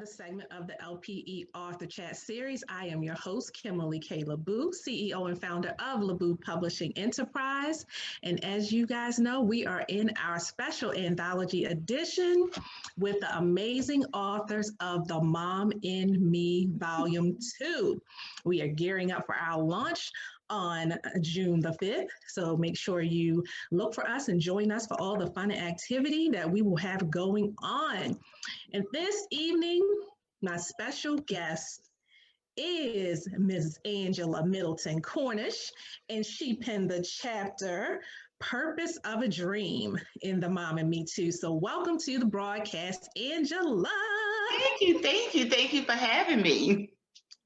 another segment of the LPE Author Chat Series. I am your host, Kimberly K. LaBoo, CEO and founder of LaBoo Publishing Enterprise. And as you guys know, we are in our special anthology edition with the amazing authors of The Mom in Me Volume 2. We are gearing up for our launch on June the 5th. So make sure you look for us and join us for all the fun and activity that we will have going on. And this evening, my special guest is Ms. Angela Middleton-Cornish, and she penned the chapter Purpose of a Dream in The Mom and Me Too. So welcome to the broadcast, Angela. Thank you for having me.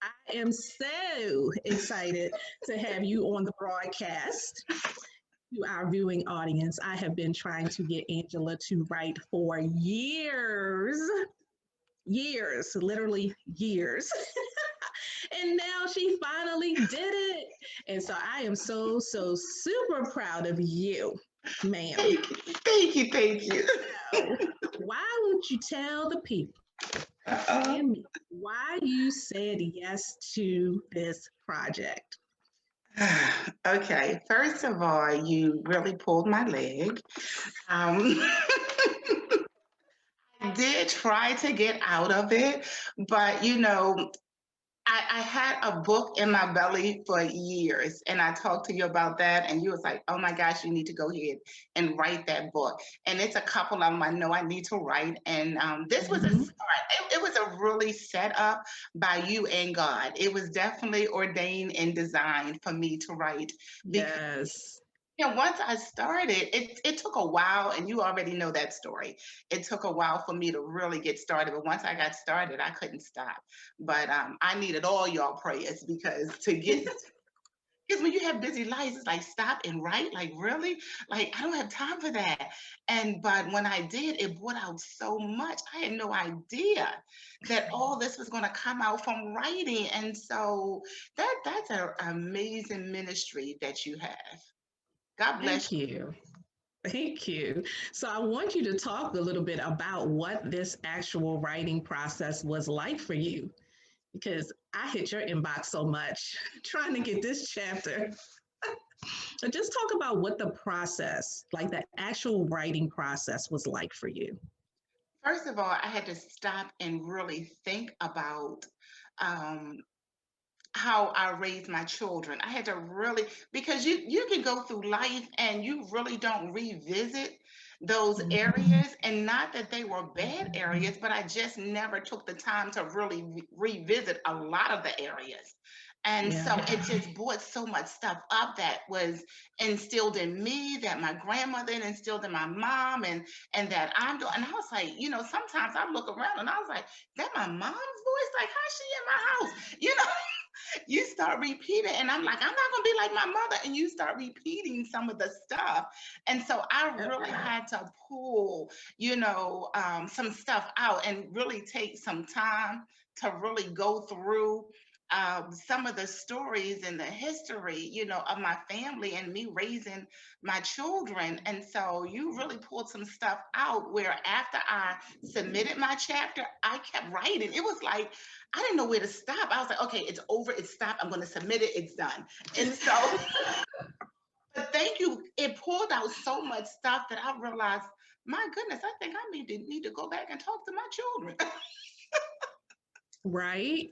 I am so excited to have you on the broadcast. To our viewing audience, I have been trying to get Angela to write for years, literally years. And now she finally did it. And so I am so super proud of you, ma'am. Thank you. So, why don't you tell the people why you said yes to this project? Okay, first of all, you really pulled my leg. I did try to get out of it, but I had a book in my belly for years, and I talked to you about that, and you was like, oh my gosh, you need to go ahead and write that book. And it's a couple of them I know I need to write, and this was a start. It was a really set up by you and God. It was definitely ordained and designed for me to write. Yes. Once I started, it took a while, and you already know that story. It took a while for me to really get started, but once I got started, I couldn't stop. But I needed all y'all prayers because when you have busy lives, it's like stop and write, like really, like I don't have time for that. But when I did, it brought out so much. I had no idea that all this was going to come out from writing, and so that's an amazing ministry that you have. God bless you. Thank you. So I want you to talk a little bit about what this actual writing process was like for you, because I hit your inbox so much trying to get this chapter. So just talk about what the process, like the actual writing process was like for you. First of all, I had to stop and really think about how I raised my children. I had to really, because you can go through life and you really don't revisit those areas, and not that they were bad areas, but I just never took the time to really revisit a lot of the areas. And so it just brought so much stuff up that was instilled in me, that my grandmother instilled in my mom, and that I'm doing. And I was like, sometimes I look around and I was like, that my mom's voice? Like, how's she in my house? You start repeating, and I'm like, I'm not gonna be like my mother, and you start repeating some of the stuff. And so I really had to pull, some stuff out and really take some time to really go through some of the stories and the history, of my family and me raising my children. And so you really pulled some stuff out where after I submitted my chapter, I kept writing. It was like, I didn't know where to stop. I was like, okay, it's over, it's stopped. I'm going to submit it. It's done. And so, but thank you. It pulled out so much stuff that I realized, my goodness, I think I need to go back and talk to my children. Right.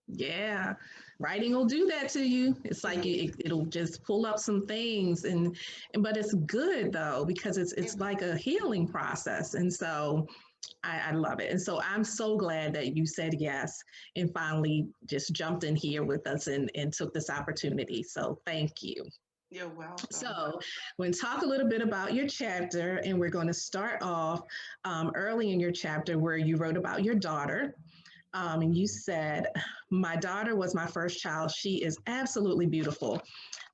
Yeah, writing will do that to you. It's like it'll just pull up some things, but it's good though, because it's like a healing process. And so I love it. And so I'm so glad that you said yes and finally just jumped in here with us and took this opportunity. So thank you. You're welcome. So we're going to talk a little bit about your chapter, and we're going to start off early in your chapter where you wrote about your daughter. And you said, my daughter was my first child. She is absolutely beautiful.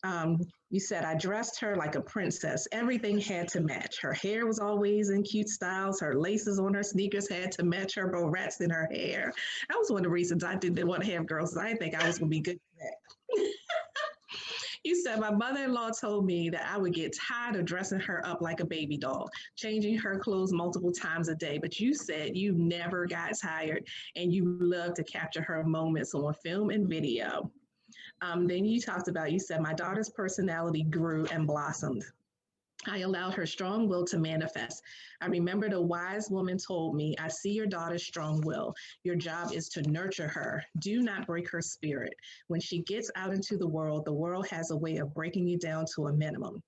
You said, I dressed her like a princess. Everything had to match. Her hair was always in cute styles. Her laces on her sneakers had to match her barrettes in her hair. That was one of the reasons I didn't want to have girls. I didn't think I was going to be good at that. You said my mother-in-law told me that I would get tired of dressing her up like a baby doll, changing her clothes multiple times a day. But you said you never got tired and you love to capture her moments on film and video. Then you talked about, you said, my daughter's personality grew and blossomed. I allowed her strong will to manifest. I remembered a wise woman told me, I see your daughter's strong will. Your job is to nurture her. Do not break her spirit. When she gets out into the world has a way of breaking you down to a minimum.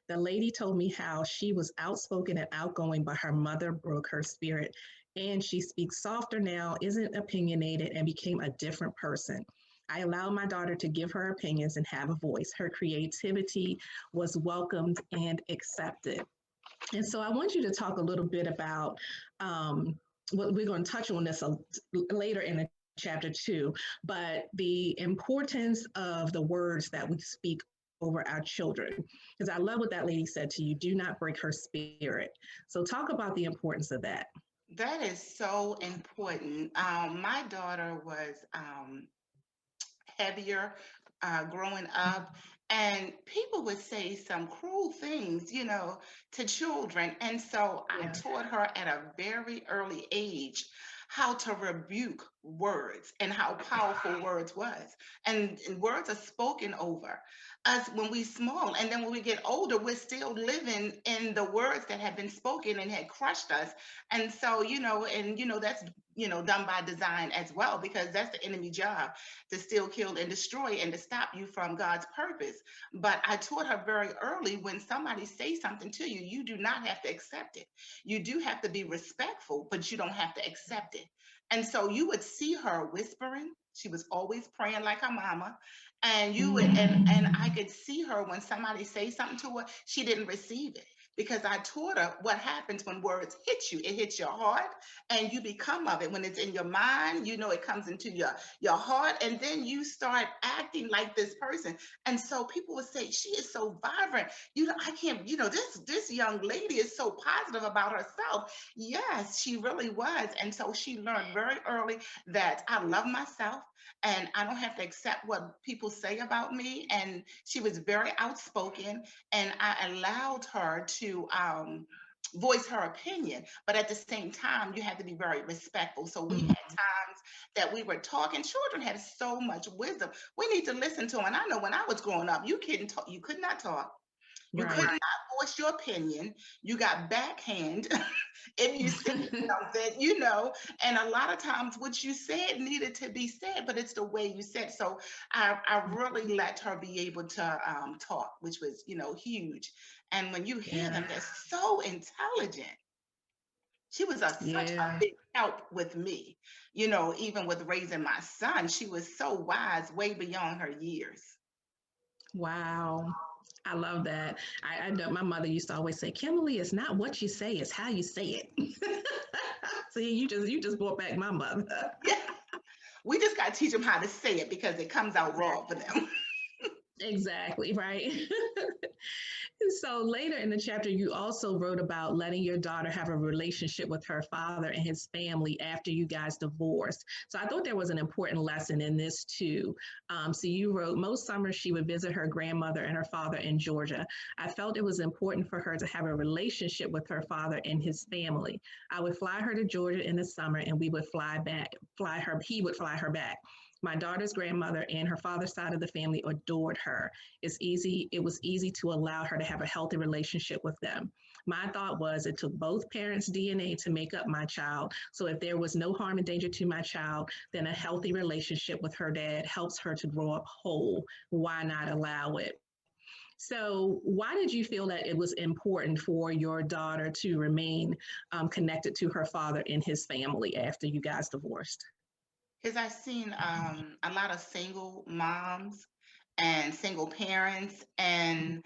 The lady told me how she was outspoken and outgoing, but her mother broke her spirit. And she speaks softer now, isn't opinionated, and became a different person. I allowed my daughter to give her opinions and have a voice. Her creativity was welcomed and accepted. And so I want you to talk a little bit about what we're going to touch on this later in the chapter 2, but the importance of the words that we speak over our children. Because I love what that lady said to you, do not break her spirit. So talk about the importance of that. That is so important. My daughter was heavier growing up, and people would say some cruel things, to children. And so I taught her at a very early age how to rebuke words and how powerful words was. And words are spoken over us when we small. And then when we get older, we're still living in the words that have been spoken and had crushed us. And so, that's done by design as well, because that's the enemy job, to steal, kill, and destroy, and to stop you from God's purpose. But I taught her very early, when somebody says something to you, you do not have to accept it. You do have to be respectful, but you don't have to accept it. And so you would see her whispering. She was always praying like her mama. And you would, and I could see her when somebody say something to her, she didn't receive it. Because I taught her what happens when words hit you. It hits your heart and you become of it. When it's in your mind, it comes into your heart, and then you start acting like this person. And so people would say, she is so vibrant. I can't, this young lady is so positive about herself. Yes, she really was. And so she learned very early that I love myself and I don't have to accept what people say about me. And she was very outspoken, and I allowed her to voice her opinion, but at the same time, you had to be very respectful. So we had times that we were talking. Children have so much wisdom. We need to listen to them. And I know when I was growing up, you could not talk. You could not voice your opinion. You got backhand if you said something, and a lot of times what you said needed to be said, but it's the way you said. So I really let her be able to talk, which was, such. And when you hear them, they're so intelligent. She was such a big help with me, even with raising my son. She was so wise, way beyond her years. Wow. I love that. I know my mother used to always say, Kimberly, it's not what you say, it's how you say it. See, you just brought back my mother. Yeah. We just got to teach them how to say it, because it comes out raw for them. Exactly, right. So later in the chapter, you also wrote about letting your daughter have a relationship with her father and his family after you guys divorced. So I thought there was an important lesson in this too. So you wrote, most summers she would visit her grandmother and her father in Georgia. I felt it was important for her to have a relationship with her father and his family. I would fly her to Georgia in the summer, and he would fly her back. My daughter's grandmother and her father's side of the family adored her. It was easy to allow her to have a healthy relationship with them. My thought was, it took both parents' DNA to make up my child. So if there was no harm and danger to my child, then a healthy relationship with her dad helps her to grow up whole. Why not allow it? So why did you feel that it was important for your daughter to remain connected to her father and his family after you guys divorced? Because I've seen a lot of single moms and single parents, and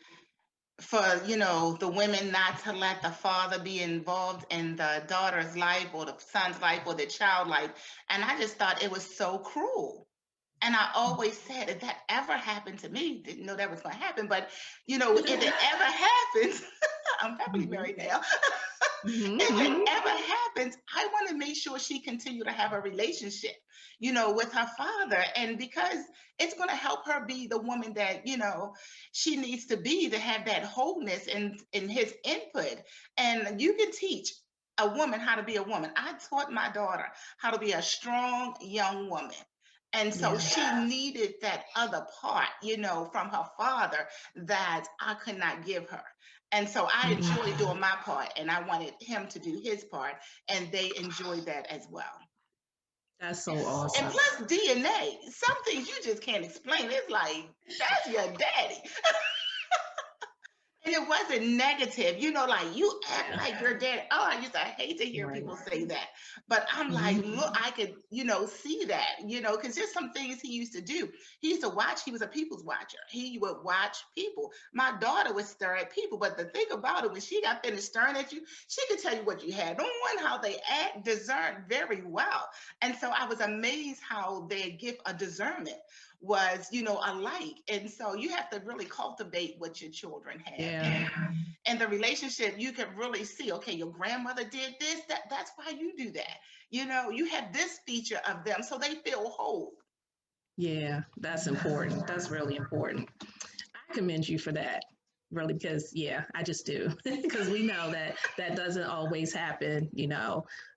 for the women not to let the father be involved in the daughter's life or the son's life or the child life. And I just thought it was so cruel. And I always said, if that ever happened to me, didn't know that was going to happen, but if it ever happens, I'm happily married now. If it Mm-hmm. ever happens, I want to make sure she continue to have a relationship, with her father. And because it's going to help her be the woman that, she needs to be, to have that wholeness in his input. And you can teach a woman how to be a woman. I taught my daughter how to be a strong young woman. And so Yeah. she needed that other part, from her father that I could not give her. And so I enjoyed doing my part, and I wanted him to do his part, and they enjoyed that as well. That's so And awesome. plus DNA, some things you just can't explain. It's like, that's your daddy. And it wasn't negative, like you act Yeah. like your dad. Oh, I used to hate to hear Right. people say that. But I'm like, Mhm. look, I could, see that, because there's some things he used to do. He used to watch, he was a people's watcher. He would watch people. My daughter would stare at people. But the thing about it, when she got finished staring at you, she could tell you what you had on, how they act, discern very well. And so I was amazed how their gift of discernment was, alike. And so you have to really cultivate what your children have. Yeah. And the relationship, you can really see, okay, your grandmother did this, that's why you do that. You have this feature of them, so they feel whole. Yeah. That's important. That's really important. I commend you for that. Really, because yeah, I just do. Because we know that that doesn't always happen.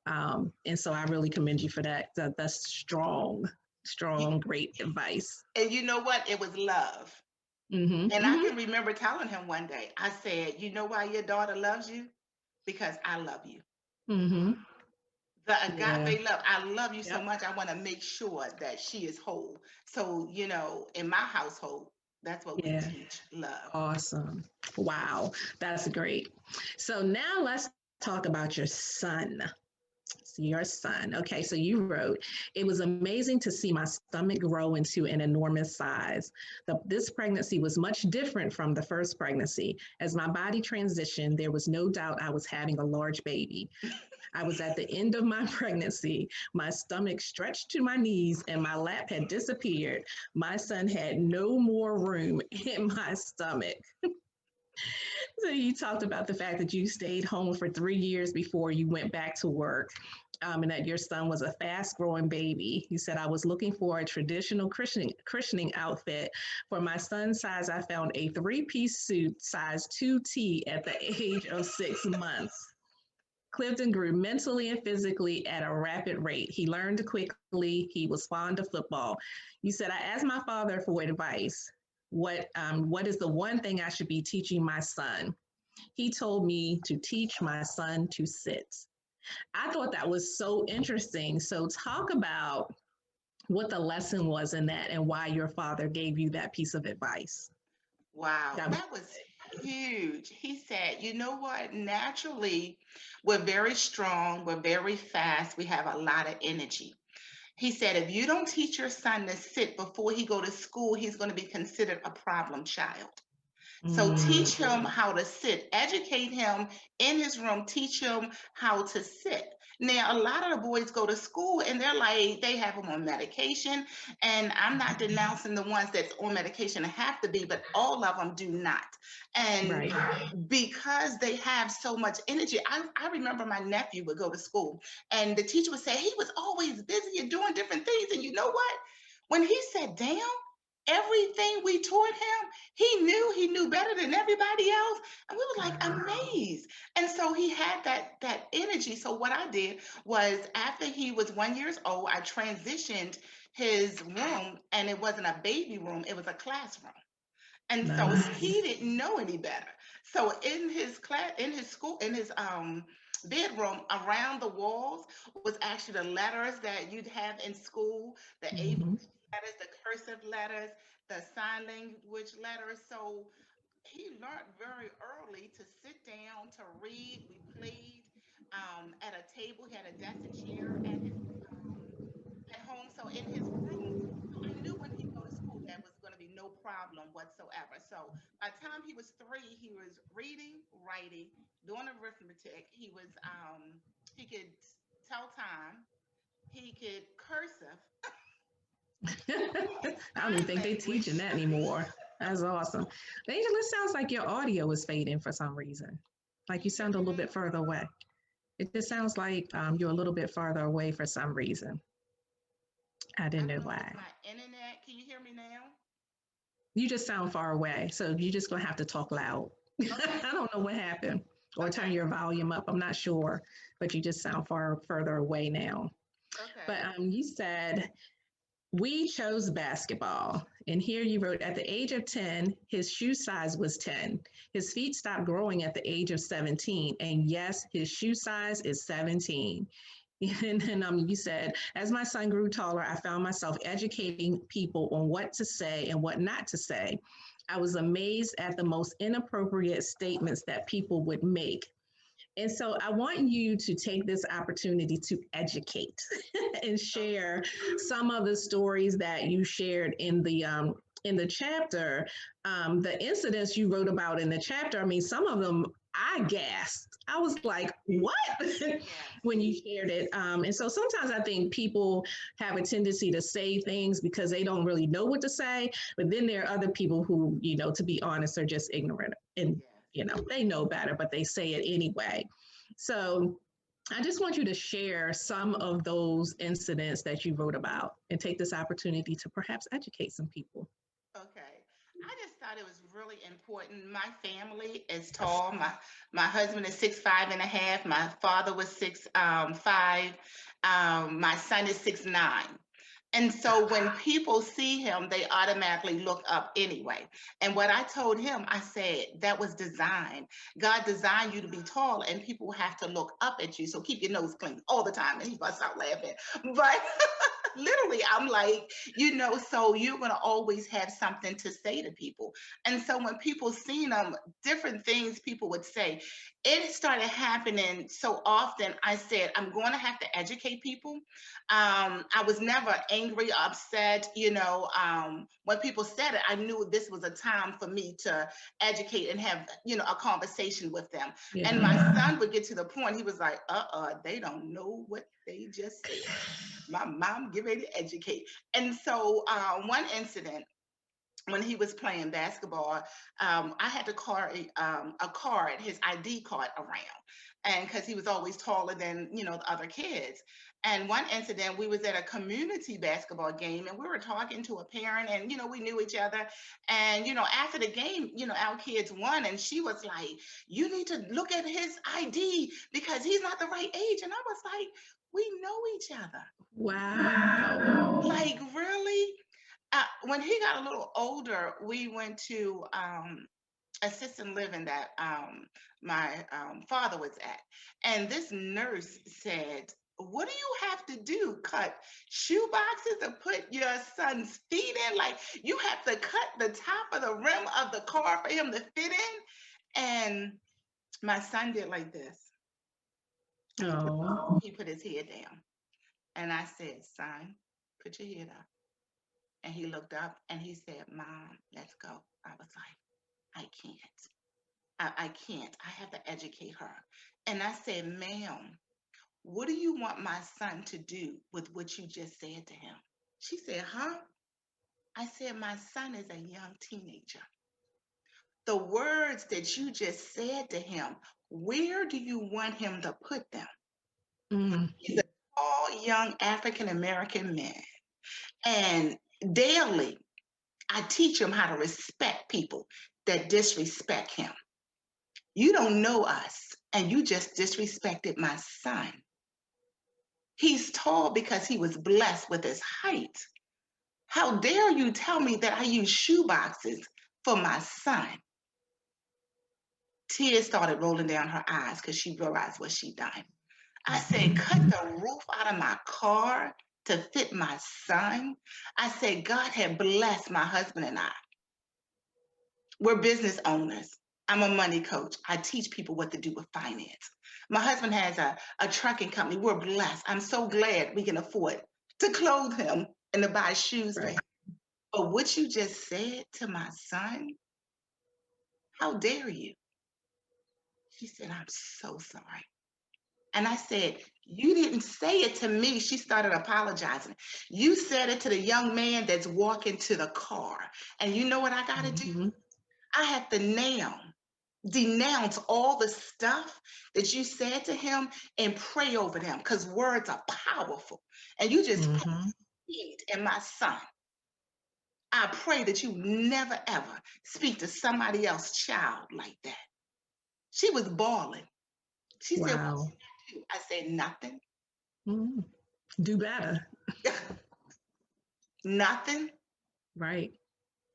And so I really commend you for that. That's strong, strong, great advice. And you know what? It was love. Mm-hmm. And I Mm-hmm. can remember telling him one day, I said, you know why your daughter loves you? Because I love you. Mm-hmm. The Yeah. agape love, I love you so Yep. much. I want to make sure that she is whole. So, in my household, that's what we Yeah. teach, love. Awesome. Wow. That's great. So now let's talk about your son. Your son. Okay, so you wrote, it was amazing to see my stomach grow into an enormous size. This pregnancy was much different from the first pregnancy. As my body transitioned, there was no doubt I was having a large baby. I was at the end of my pregnancy. My stomach stretched to my knees and my lap had disappeared. My son had no more room in my stomach. So you talked about the fact that you stayed home for 3 years before you went back to work. And that your son was a fast growing baby. You said, I was looking for a traditional christening outfit. For my son's size, I found a 3-piece suit size 2T at the age of 6 months. Clifton grew mentally and physically at a rapid rate. He learned quickly. He was fond of football. You said, I asked my father for advice. What is the one thing I should be teaching my son? He told me to teach my son to sit. I thought that was so interesting. So talk about what the lesson was in that and why your father gave you that piece of advice. Wow, That was that was huge. He said, you know what? Naturally, we're very strong, we're very fast, we have a lot of energy. He said, if you don't teach your son to sit before he go to school, he's going to be considered a problem child. So teach him how to sit, educate him in his room, teach him how to sit. Now, a lot of the boys go to school and they're like, they have them on medication. And I'm not denouncing the ones that's on medication have to be, but all of them do not. And right. because they have so much energy, I remember my nephew would go to school and the teacher would say he was always busy and doing different things. And you know what? When he sat down, everything we taught him, he knew better than everybody else. And we were like amazed. And so he had that energy. So what I did was after he was 1 year old, I transitioned his room, and it wasn't a baby room, it was a classroom. And so Nice. he didn't know any better. So in his class, in his school, in his bedroom, around the walls was actually the letters that you'd have in school, the A Mm-hmm. letters, the cursive letters, the sign language letters. So he learned very early to sit down, to read. We played at a table. He had a desk and chair at his at home. So in his room, so I knew when he go to school that was going to be no problem whatsoever. So by the time he was 3, he was reading, writing, doing arithmetic. He could tell time. He could cursive. I don't even Sign think they teaching language. that anymore. That's awesome. Angel, it sounds like your audio is fading for some reason. Can Like you you hear sound a me little now? bit further away. It just sounds like you're a little bit farther away for some reason. I I didn't don't know know if it's why. my internet. Can you hear me now? You just sound far away, so you're just gonna have to talk loud. Okay. I don't know what happened, or turn Okay. your volume up. I'm not sure, but you just sound far further away now. But Okay. you said we chose basketball. And here you wrote, at the age of 10, his shoe size was 10. His feet stopped growing at the age of 17. And yes, his shoe size is 17. And then you said, as my son grew taller, I found myself educating people on what to say and what not to say. I was amazed at the most inappropriate statements that people would make. And so I want you to take this opportunity to educate and share some of the stories that you shared in the chapter, the incidents you wrote about in the chapter. I mean, some of them I gasped. I was like, "What?" Yes. when you shared it. And so sometimes I think people have a tendency to say things because they don't really know what to say. But then there are other people who, to be honest, are just ignorant and Yes. they know better, but they say it anyway. So I just want you to share some of those incidents that you wrote about and take this opportunity to perhaps educate some people. Okay. I just thought it was really important. My family is tall. My husband is 6'5.5". My father was 6'5". My son is 6'9". And so when people see him, they automatically look up anyway. And what I told him, I said, that was designed. God designed you to be tall, and people have to look up at you. So keep your nose clean all the time. And he busts out laughing. But literally, I'm like, so you're going to always have something to say to people. And so when people seen him, different things people would say, it started happening so often. I said, I'm going to have to educate people. I was never angry, upset. When people said it, I knew this was a time for me to educate and have, a conversation with them. Yeah. And my son would get to the point, he was like, they don't know what they just said. My mom get ready to educate. And so one incident, when he was playing basketball, I had to carry a card, his ID card around, and because he was always taller than the other kids. And one incident, we was at a community basketball game, and we were talking to a parent, and we knew each other. And after the game, our kids won, and she was like, "You need to look at his ID because he's not the right age." And I was like, "We know each other." Wow. Like, really? When he got a little older, we went to assisted living that my father was at. And this nurse said, "What do you have to do? Cut shoe boxes to put your son's feet in? Like, you have to cut the top of the rim of the car for him to fit in?" And my son did like this. Oh. He put his head down. And I said, "Son, put your head up." And he looked up and he said, "Mom, let's go." I was like, "I can't. I can't. I have to educate her." And I said, "Ma'am, what do you want my son to do with what you just said to him?" She said, "Huh?" I said, "My son is a young teenager. The words that you just said to him, where do you want him to put them?" Mm. He's a tall, young African American man. And daily, I teach him how to respect people that disrespect him. You don't know us, and you just disrespected my son. He's tall because he was blessed with his height. How dare you tell me that I use shoe boxes for my son? Tears started rolling down her eyes because she realized what she'd done. I said, "Cut the roof out of my car to fit my son." I said, God had blessed my husband and I. We're business owners. I'm a money coach. I teach people what to do with finance. My husband has a trucking company. We're blessed. I'm so glad we can afford to clothe him and to buy shoes for him. But what you just said to my son, how dare you? She said, "I'm so sorry." And I said, "You didn't say it to me." She started apologizing. "You said it to the young man that's walking to the car." And you know what I got to do? Mhm. I have to now denounce all the stuff that you said to him and pray over them, because words are powerful. And you just Mm-hmm. seed in my son. I pray that you never ever speak to somebody else's child like that. She was bawling. She said, "What Wow. did I do?" I said, "Nothing." Mm. Do better. Nothing. Right.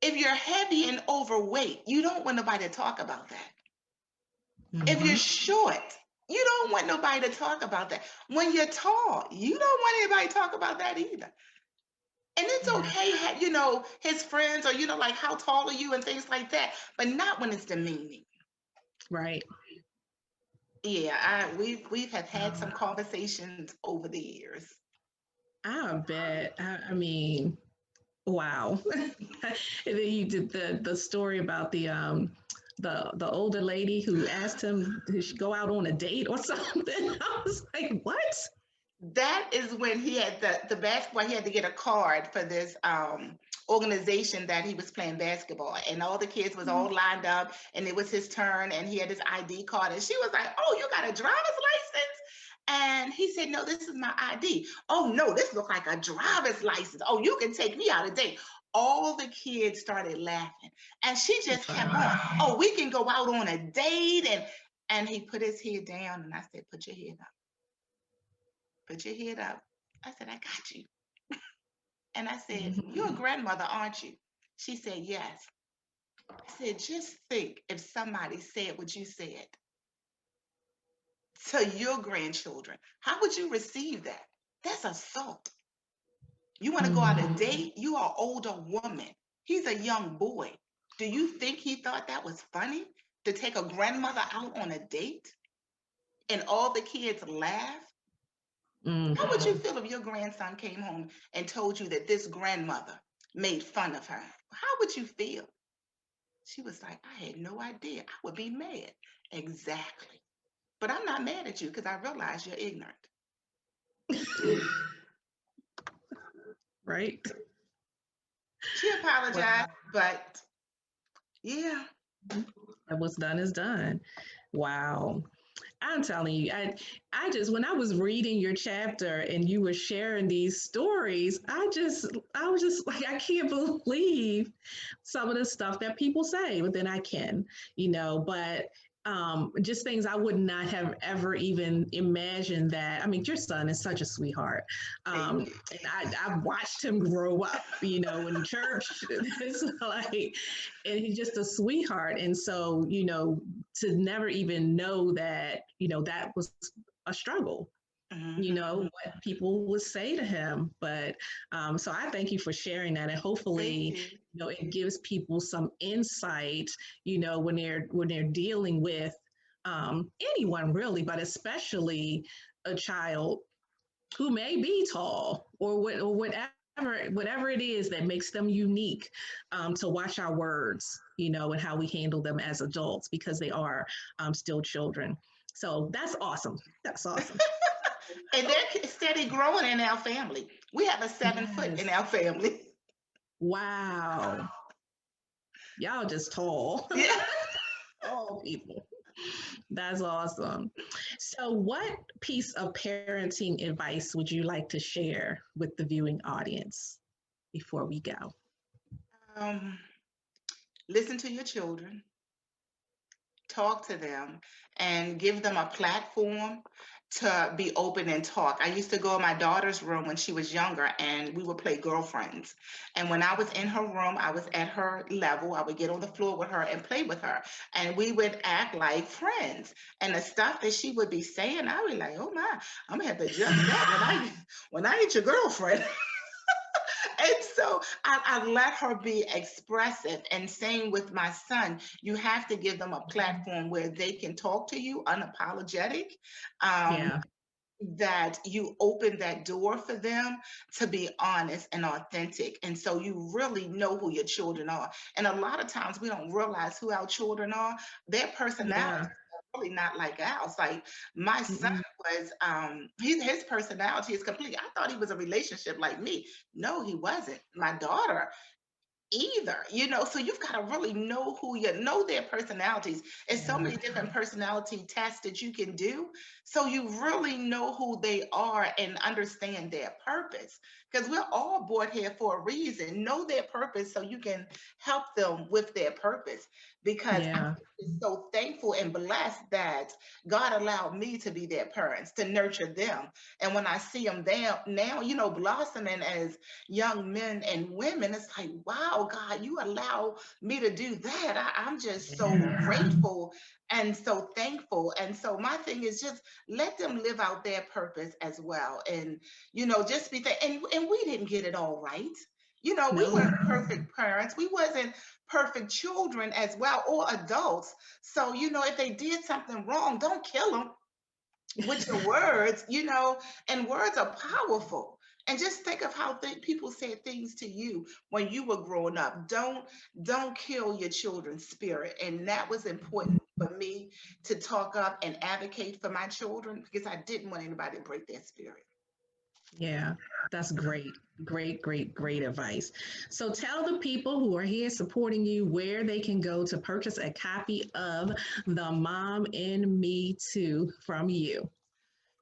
If you're heavy and overweight, you don't want nobody to talk about that. If you're Mm-hmm. short, you don't want nobody to talk about that. When you're tall, you don't want anybody to talk about that either. And it's Yeah. okay, his friends, or like, how tall are you and things like that, but not when it's demeaning. Right. Yeah, we've have had some Um, conversations over the years. I bet. I mean, wow. And then you did the story about the older lady who asked him to go out on a date or something. I was like, what? That is when he had the basketball. He had to get a card for this organization that he was playing basketball, and all the kids was all lined up, and it was his turn, and he had his ID card, and she was like, "Oh, you got a driver's license?" And he said, "No, this is my ID." "Oh no, this looks like a driver's license. Oh, you can take me out a date." All the kids started laughing, and she just kept on. "Oh, we can go out on a date," and he put his head down, and I said, "Put your head up. Put your head up." I said, "I got you." And I said, "You're a Mhm. grandmother, aren't you?" She said, "Yes." I said, "Just think if somebody said what you said to your grandchildren, how would you receive that? That's assault. You want to go out a Mhm. date? You are an older woman. He's a young boy. Do you think he thought that was funny to take a grandmother out on a date and all the kids laugh? How would you Mhm. feel if your grandson came home and told you that this grandmother made fun of her? How would you feel?" She was like, "I had no idea. I would be mad." Exactly. But I'm not mad at you because I realize you're ignorant. Right. She apologized, Wow. but yeah. And what's done is done. Wow. I'm telling you, I just when I was reading your chapter and you were sharing these stories, I was just like, I can't believe some of the stuff that people say, but then I can, but just things I would not have ever even imagined that. I mean, your son is such a sweetheart. Thank And you. I've watched him grow up, in church. It's like, and he's just a sweetheart. And so, to never even know that, that was a struggle, Hmm. what people would say to him. But so I thank you for sharing that. And Thank hopefully, you. it gives people some insight, when they're dealing with anyone really, but especially a child who may be tall or whatever it is that makes them unique, to watch our words, and how we handle them as adults because they are still children. So that's awesome. That's awesome. And they're steady growing in our family. We have a 7 foot in Yes. our family. Wow. Y'all just tall. Yeah. Tall people. That's awesome. So, what piece of parenting advice would you like to share with the viewing audience before we go? Um, Listen to your children, talk to them, and give them a platform to be open and talk. I used to go in my daughter's room when she was younger, and we would play girlfriends. And when I was in her room, I was at her level. I would get on the floor with her and play with her, and we would act like friends. And the stuff that she would be saying, I would be like, "Oh my, I'm gonna have to adjust that when I get your girlfriend." And so I let her be expressive. And same with my son, you have to give them a platform where they can talk to you unapologetic. Um, Yeah. that you open that door for them to be honest and authentic. And so you really know who your children are. And a lot of times we don't realize who our children are. Their personality Yeah. really not like ours. Like my son Mm-mm. was, his personality is completely. I thought he was a relationship like me. No, he wasn't. My daughter, either, so you've got to really know know their personalities. There's so many different personality tests that you can do. So you really know who they are and understand their purpose. Because we're all brought here for a reason. Know their purpose so you can help them with their purpose. Because I'm Yeah. just so thankful and blessed that God allowed me to be their parents, to nurture them. And when I see them there now, blossoming as young men and women, it's like, wow, God, you allow me to do that. I'm just so grateful and so thankful. And so my thing is just let them live out their purpose as well. And, just and we didn't get it all right. We No. weren't perfect parents. We wasn't perfect children as well, or adults. So, if they did something wrong, don't kill them with your words, and words are powerful. And just think of how people said things to you when you were growing up. Don't kill your children's spirit. And that was important for me to talk up and advocate for my children because I didn't want anybody to break their spirit. Yeah, that's great. Great, great, great advice. So tell the people who are here supporting you where they can go to purchase a copy of The Mom in Me Too from you.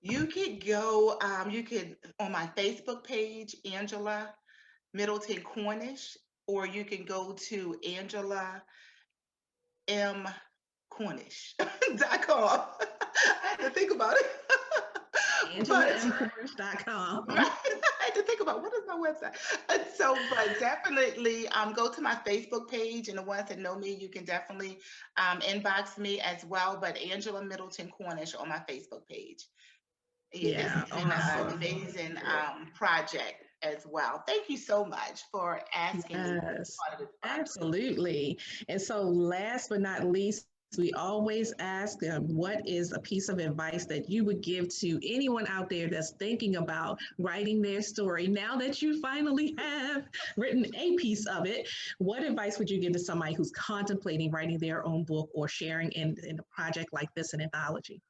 You could go, you could on my Facebook page, Angela Middleton-Cornish, or you can go to Angela M. Cornish.com. I had to think about it. But AngelaMCourse.com. right, I had to think about what is my website. And so, but definitely go to my Facebook page, and the ones that know me, you can definitely inbox me as well. But Angela Middleton Cornish on my Facebook page. Yeah, this Yeah, has been an awesome. amazing project as well. Thank you so much for asking me to be Yes, part of this project. absolutely. And so, last but not least, we always ask what is a piece of advice that you would give to anyone out there that's thinking about writing their story? Now that you finally have written a piece of it, what advice would you give to somebody who's contemplating writing their own book or sharing in a project like this, an anthology?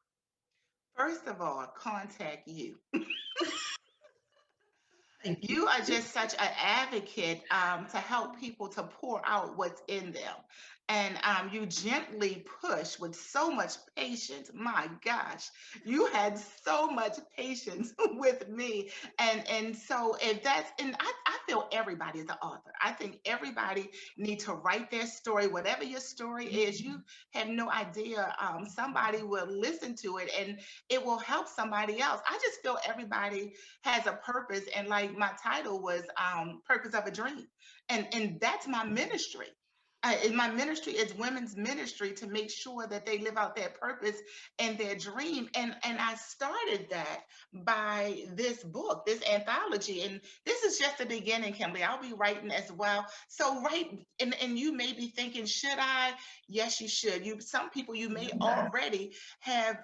First of all, contact you. Thank you. You are just such an advocate to help people to pour out what's in them. And you gently push with so much patience. My gosh, you had so much patience with me. And so if that's, and I feel everybody is an author. I think everybody needs to write their story. Whatever your story is, you have no idea. Somebody will listen to it and it will help somebody else. I just feel everybody has a purpose, and like my title was purpose of a dream, and that's my ministry. And my ministry is women's ministry to make sure that they live out their purpose and their dream. And I started that by this book, this anthology. And this is just the beginning, Kimberly. I'll be writing as well. So write, and you may be thinking, should I? Yes, you should. Some people, you may already have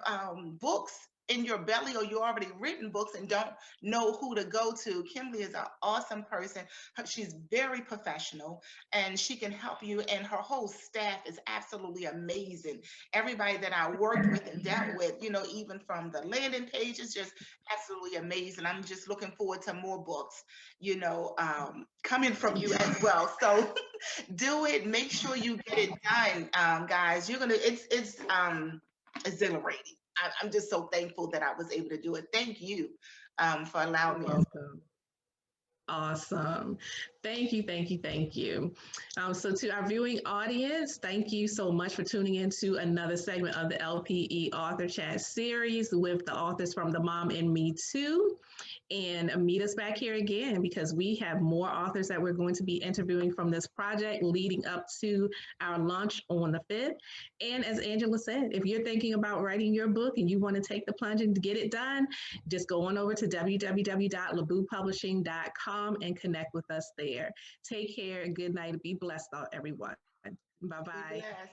books in your belly, or you already written books and don't know who to go to. Kimberly is an awesome person. She's very professional and she can help you, and her whole staff is absolutely amazing. Everybody that I worked with and dealt with, even from the landing page, is just absolutely amazing. I'm just looking forward to more books, coming from you as well. So do it. Make sure you get it done, guys. It's exhilarating. I'm just so thankful that I was able to do it. Thank you for allowing You're me. welcome. Awesome. Thank you, thank you, thank you. So to our viewing audience, thank you so much for tuning into another segment of the LPE Author Chat series with the authors from The Mom in Me Too. And meet us back here again because we have more authors that we're going to be interviewing from this project leading up to our launch on the 5th. And as Angela said, if you're thinking about writing your book and you want to take the plunge and get it done, just go on over to www.laboopublishing.com and connect with us there. Take care and good night. Be blessed, everyone. Bye-bye. Yes.